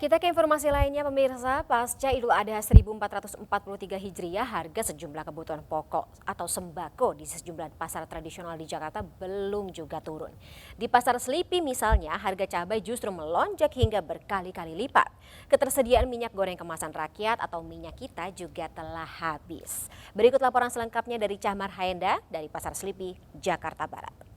Kita ke informasi lainnya pemirsa, pasca Idul Adha 1443 Hijriah, harga sejumlah kebutuhan pokok atau sembako di sejumlah pasar tradisional di Jakarta belum juga turun. Di Pasar Selipi misalnya, harga cabai justru melonjak hingga berkali-kali lipat. Ketersediaan minyak goreng kemasan rakyat atau minyak kita juga telah habis. Berikut laporan selengkapnya dari Cahmar Haenda dari Pasar Selipi, Jakarta Barat.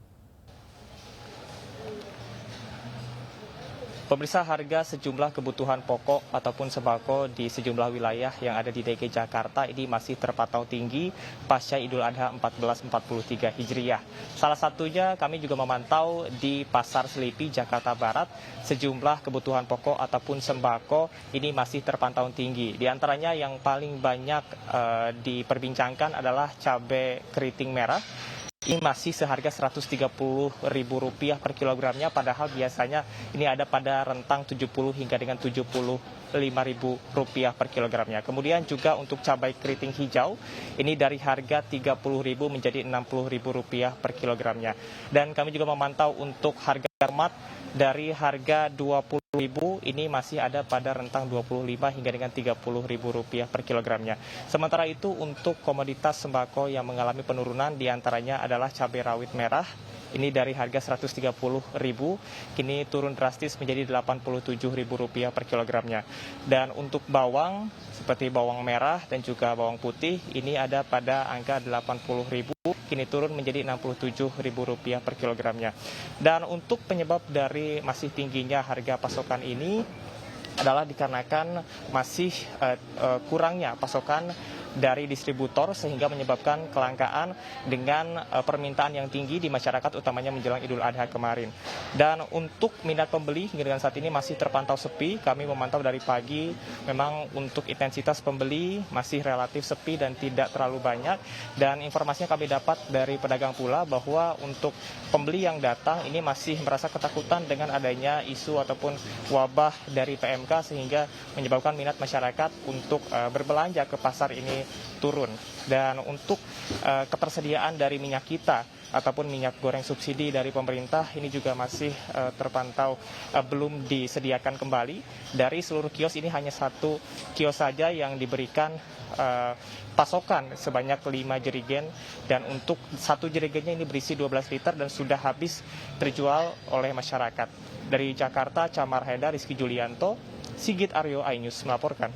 Pemirsa, harga sejumlah kebutuhan pokok ataupun sembako di sejumlah wilayah yang ada di DKI Jakarta ini masih terpantau tinggi pasca Idul Adha 1443 Hijriah. Salah satunya kami juga memantau di Pasar Selipi, Jakarta Barat, sejumlah kebutuhan pokok ataupun sembako ini masih terpantau tinggi. Di antaranya yang paling banyak diperbincangkan adalah cabai keriting merah. Ini masih seharga Rp130.000 per kilogramnya, padahal biasanya ini ada pada rentang 70 hingga dengan Rp75.000 per kilogramnya. Kemudian juga untuk cabai keriting hijau, ini dari harga Rp30.000 menjadi Rp60.000 per kilogramnya. Dan kami juga memantau untuk harga tomat dari harga Rp20.000 ini masih ada pada rentang Rp25 hingga dengan Rp30.000 per kilogramnya. Sementara itu untuk komoditas sembako yang mengalami penurunan diantaranya adalah cabai rawit merah. Ini dari harga Rp130.000 kini turun drastis menjadi Rp87.000 per kilogramnya. Dan untuk bawang seperti bawang merah dan juga bawang putih ini ada pada angka Rp80.000, kini turun menjadi Rp67.000 per kilogramnya. Dan untuk penyebab dari masih tingginya harga pasokan ini adalah dikarenakan masih kurangnya pasokan dari distributor sehingga menyebabkan kelangkaan dengan permintaan yang tinggi di masyarakat utamanya menjelang Idul Adha kemarin. Dan untuk minat pembeli hingga dengan saat ini masih terpantau sepi. Kami memantau dari pagi memang untuk intensitas pembeli masih relatif sepi dan tidak terlalu banyak. Dan informasinya kami dapat dari pedagang pula bahwa untuk pembeli yang datang ini masih merasa ketakutan dengan adanya isu ataupun wabah dari PMK sehingga menyebabkan minat masyarakat untuk berbelanja ke pasar ini turun. Dan untuk ketersediaan dari minyak kita ataupun minyak goreng subsidi dari pemerintah ini juga masih terpantau belum disediakan kembali. Dari seluruh kios ini hanya satu kios saja yang diberikan pasokan sebanyak 5 jerigen, dan untuk satu jerigennya ini berisi 12 liter dan sudah habis terjual oleh masyarakat. Dari Jakarta, Cahmar Haenda, Rizky Julianto, Sigit Aryo, iNews melaporkan.